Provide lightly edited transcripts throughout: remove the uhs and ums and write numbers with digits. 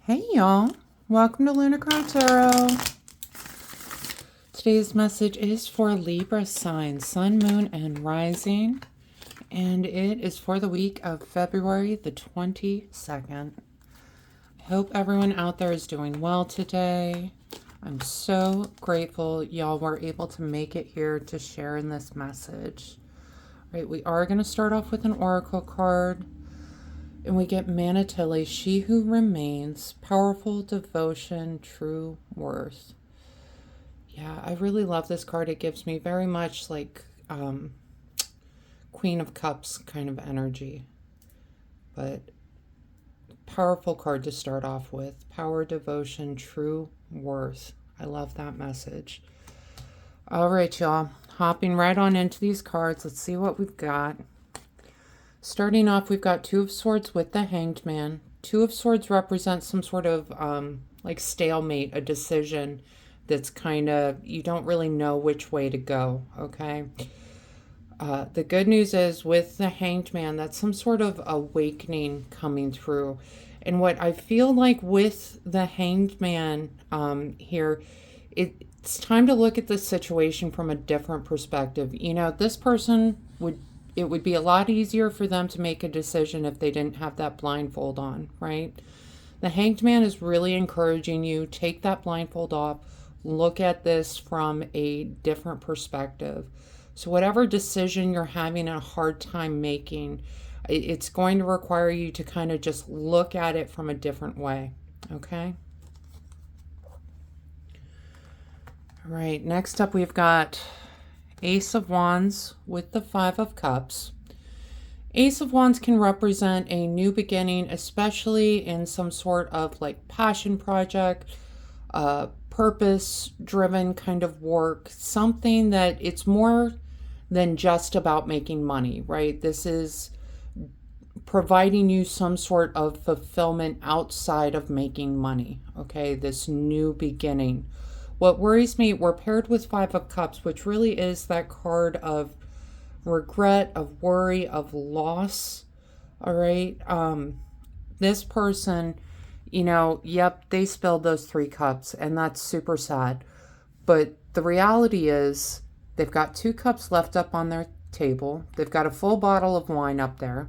Hey y'all, welcome to Lunar Tarot. Today's message is for Libra sign, Sun, Moon, and Rising, and it is for the week of February the 22nd. I hope everyone out there is doing well today. I'm so grateful y'all were able to make it here to share in this message. All right, we are going to start off with an oracle card. And we get Manatili, she who remains, powerful devotion, true worth. Yeah, I really love this card. It gives me very much like Queen of Cups kind of energy. But powerful card to start off with. Power, devotion, true worth. I love that message. All right, y'all. Hopping right on into these cards. Let's see what we've got. Starting off, we've got Two of Swords with the Hanged Man. Two of Swords represents some sort of like stalemate, a decision that's kind of, you don't really know which way to go, okay? The good news is with the Hanged Man, that's some sort of awakening coming through. And what I feel like with the Hanged Man here, it's time to look at this situation from a different perspective. You know, this person it would be a lot easier for them to make a decision if they didn't have that blindfold on, right? The Hanged Man is really encouraging you, take that blindfold off, look at this from a different perspective. So whatever decision you're having a hard time making, it's going to require you to kind of just look at it from a different way, okay? All right, next up we've got Ace of Wands with the Five of Cups. Ace of Wands can represent a new beginning, especially in some sort of like passion project, purpose-driven kind of work, something that it's more than just about making money, right? This is providing you some sort of fulfillment outside of making money, okay? This new beginning. What worries me, we're paired with Five of Cups, which really is that card of regret, of worry, of loss, all right? This person, you know, yep, they spilled those 3 cups, and that's super sad. But the reality is they've got 2 cups left up on their table. They've got a full bottle of wine up there.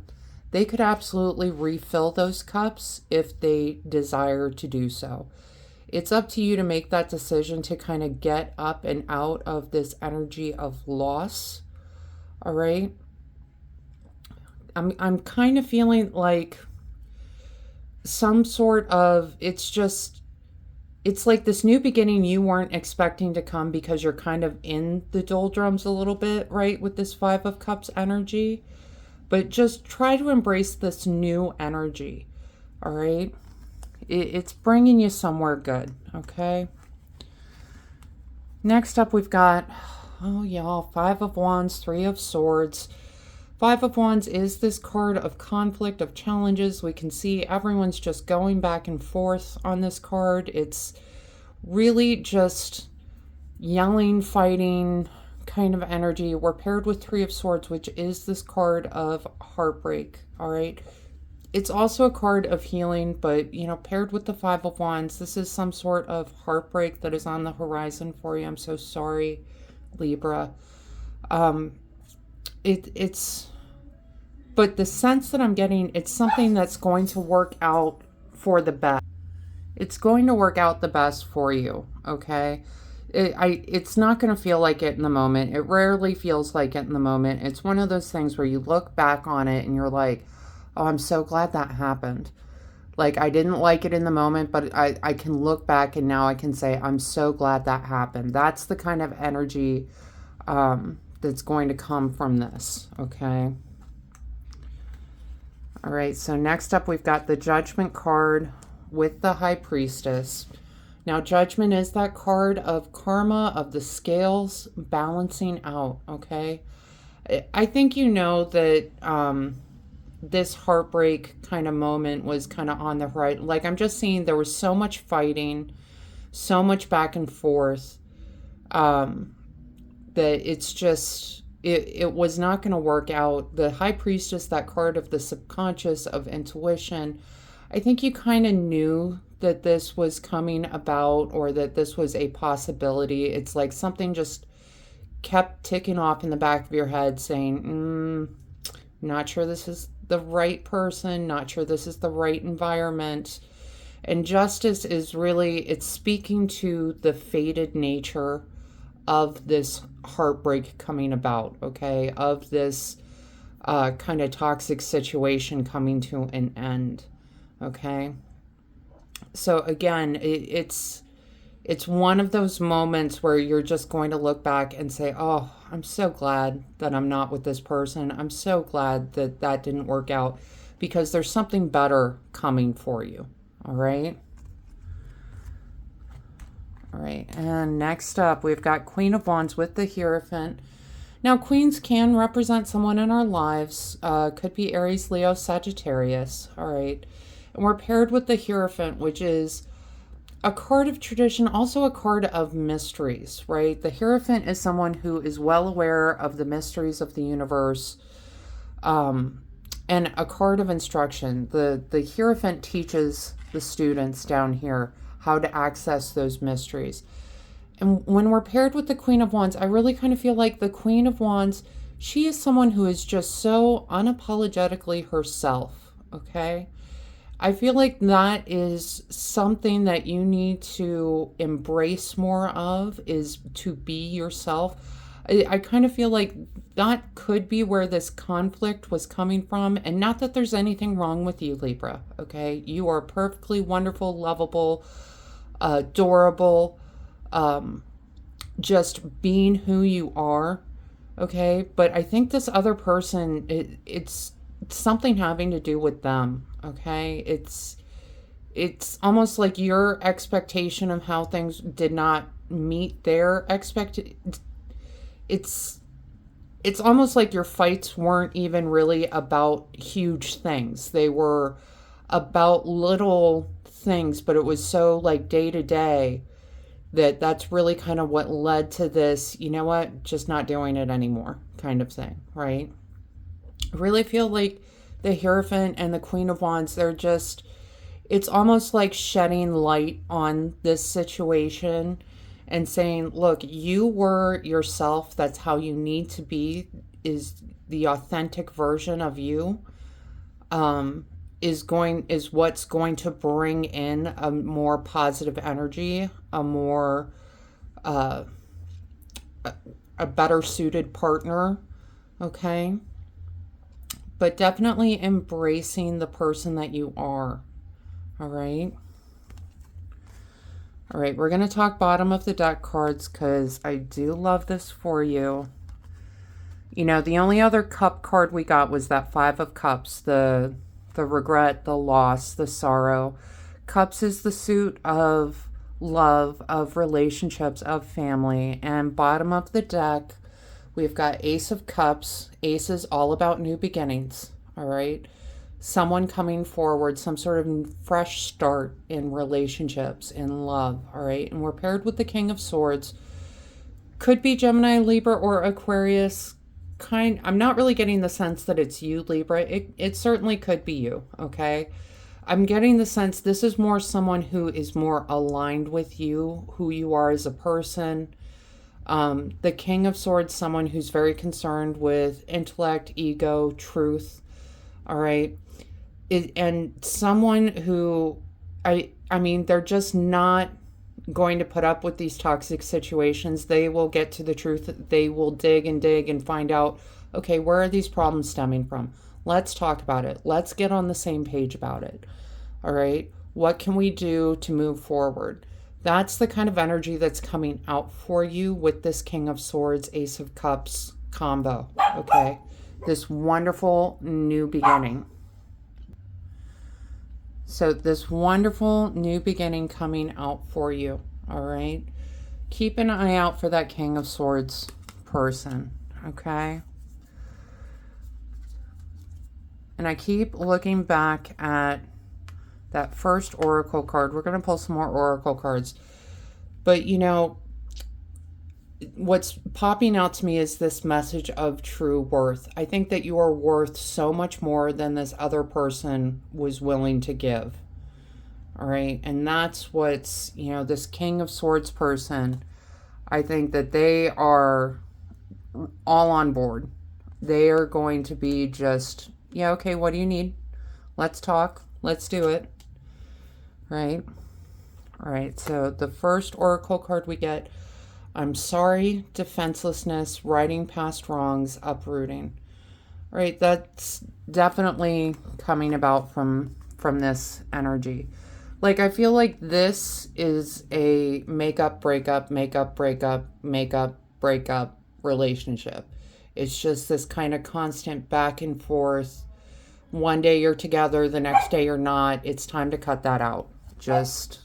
They could absolutely refill those cups if they desire to do so. It's up to you to make that decision to kind of get up and out of this energy of loss. All right. I'm kind of feeling like some sort of, it's like this new beginning you weren't expecting to come because you're kind of in the doldrums a little bit, right? With this Five of Cups energy. But just try to embrace this new energy. All right. It's bringing you somewhere good, okay? Next up, we've got, oh y'all, Five of Wands, Three of Swords. Five of Wands is this card of conflict, of challenges. We can see everyone's just going back and forth on this card. It's really just yelling, fighting kind of energy. We're paired with Three of Swords, which is this card of heartbreak, all right? It's also a card of healing, but, you know, paired with the Five of Wands, this is some sort of heartbreak that is on the horizon for you. I'm so sorry, Libra. But the sense that I'm getting, it's something that's going to work out for the best. It's going to work out the best for you, okay? It's not going to feel like it in the moment. It rarely feels like it in the moment. It's one of those things where you look back on it and you're like, oh, I'm so glad that happened. Like, I didn't like it in the moment, but I can look back and now I can say, I'm so glad that happened. That's the kind of energy that's going to come from this, okay? All right, so next up we've got the Judgment card with the High Priestess. Now, Judgment is that card of karma, of the scales balancing out, okay? I think you know that this heartbreak kind of moment was kind of on the right. Like, I'm just seeing there was so much fighting, so much back and forth, that it's just, it was not going to work out. The High Priestess, that card of the subconscious, of intuition, I think you kind of knew that this was coming about or that this was a possibility. It's like something just kept ticking off in the back of your head saying, not sure this is the right person, not sure this is the right environment. And justice is really, it's speaking to the fated nature of this heartbreak coming about, okay? Of this kind of toxic situation coming to an end, okay? So again, it's one of those moments where you're just going to look back and say, oh, I'm so glad that I'm not with this person. I'm so glad that that didn't work out, because there's something better coming for you. All right. All right. And next up, we've got Queen of Wands with the Hierophant. Now, queens can represent someone in our lives. Could be Aries, Leo, Sagittarius. All right. And we're paired with the Hierophant, which is a card of tradition, also a card of mysteries, right? The Hierophant is someone who is well aware of the mysteries of the universe, and a card of instruction. The Hierophant teaches the students down here how to access those mysteries. And when we're paired with the Queen of Wands, I really kind of feel like the Queen of Wands, she is someone who is just so unapologetically herself, okay? I feel like that is something that you need to embrace more of, is to be yourself. I kind of feel like that could be where this conflict was coming from. And not that there's anything wrong with you, Libra, okay? You are perfectly wonderful, lovable, adorable, just being who you are, okay? But I think this other person, it's something having to do with them, okay? It's almost like your expectation of how things did not meet their it's almost like your fights weren't even really about huge things. They were about little things, but it was so like day to day that's really kind of what led to this, you know what, just not doing it anymore kind of thing, right? I really feel like the Hierophant and the Queen of Wands, they're just, it's almost like shedding light on this situation and saying, look, you were yourself. That's how you need to be, is the authentic version of you, is what's going to bring in a more positive energy, a more, a better suited partner, okay? But definitely embracing the person that you are, all right? All right, we're going to talk bottom of the deck cards because I do love this for you. You know, the only other cup card we got was that Five of Cups, the regret, the loss, the sorrow. Cups is the suit of love, of relationships, of family. And bottom of the deck, we've got Ace of Cups. Ace is all about new beginnings, all right? Someone coming forward, some sort of fresh start in relationships, in love, all right? And we're paired with the King of Swords. Could be Gemini, Libra, or Aquarius. I'm not really getting the sense that it's you, Libra. It certainly could be you, okay? I'm getting the sense this is more someone who is more aligned with you, who you are as a person. The King of Swords, someone who's very concerned with intellect, ego, truth, all right? And someone who, I mean, they're just not going to put up with these toxic situations. They will get to the truth. They will dig and find out, okay, where are these problems stemming from? Let's talk about it. Let's get on the same page about it. All right? What can we do to move forward? That's the kind of energy that's coming out for you with this King of Swords, Ace of Cups combo, okay? This wonderful new beginning. So this wonderful new beginning coming out for you, all right? Keep an eye out for that King of Swords person, okay? And I keep looking back at that first oracle card. We're going to pull some more oracle cards. But, you know, what's popping out to me is this message of true worth. I think that you are worth so much more than this other person was willing to give. All right. And that's what's, you know, this King of Swords person, I think that they are all on board. They are going to be just, yeah, okay, what do you need? Let's talk. Let's do it. Right? All right. So the first oracle card we get, I'm sorry, defenselessness, riding past wrongs, uprooting. All right. That's definitely coming about from this energy. Like, I feel like this is a makeup, breakup, makeup, breakup, makeup, breakup relationship. It's just this kind of constant back and forth. One day you're together, the next day you're not. It's time to cut that out. Just,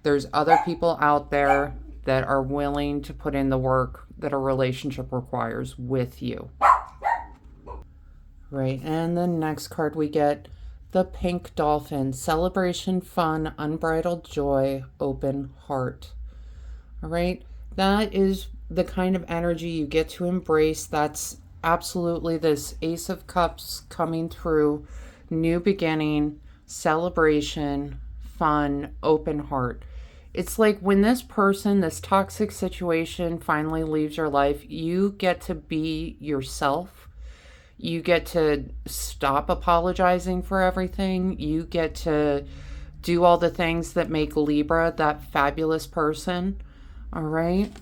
there's other people out there that are willing to put in the work that a relationship requires with you. Right, and the next card we get, the pink dolphin, celebration, fun, unbridled joy, open heart. All right, that is the kind of energy you get to embrace. That's absolutely this Ace of Cups coming through, new beginning, celebration, fun, open heart. It's like when this person, this toxic situation finally leaves your life, you get to be yourself. You get to stop apologizing for everything. You get to do all the things that make Libra that fabulous person. All right.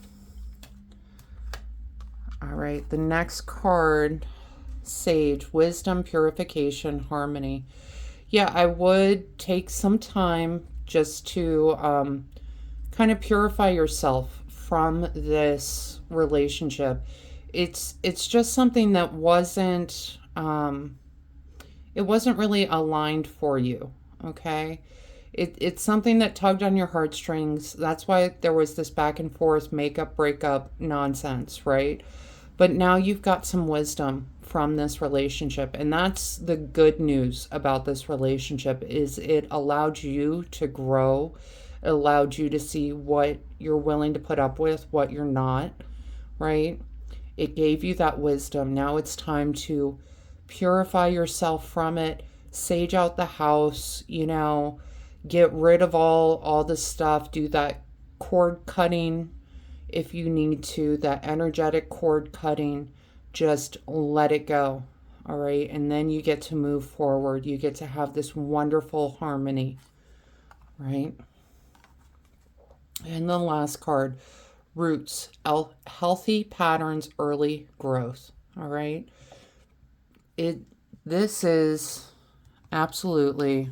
All right. The next card, Sage, wisdom, purification, harmony. Yeah, I would take some time just to kind of purify yourself from this relationship. It's just something that wasn't it wasn't really aligned for you, okay? It's something that tugged on your heartstrings. That's why there was this back and forth, makeup, breakup nonsense, right? But now you've got some wisdom from this relationship, and that's the good news about this relationship, is it allowed you to grow. It allowed you to see what you're willing to put up with, what you're not, right? It gave you that wisdom. Now it's time to purify yourself from it, sage out the house, you know, get rid of all the stuff, do that cord cutting if you need to, that energetic cord cutting. Just let it go. All right. And then you get to move forward. You get to have this wonderful harmony. Right. And the last card, roots, healthy patterns, early growth. All right. This is absolutely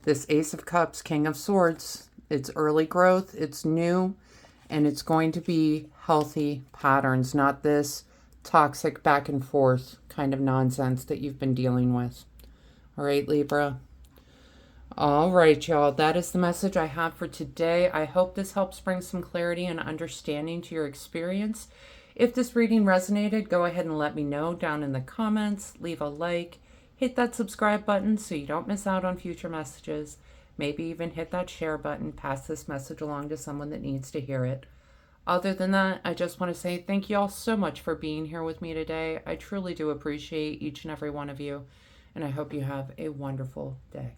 this Ace of Cups, King of Swords. It's early growth. It's new. And it's going to be healthy patterns, not this toxic back and forth kind of nonsense that you've been dealing with. All right, Libra. All right, y'all. That is the message I have for today. I hope this helps bring some clarity and understanding to your experience. If this reading resonated, go ahead and let me know down in the comments. Leave a like. Hit that subscribe button so you don't miss out on future messages. Maybe even hit that share button. Pass this message along to someone that needs to hear it. Other than that, I just want to say thank you all so much for being here with me today. I truly do appreciate each and every one of you, and I hope you have a wonderful day.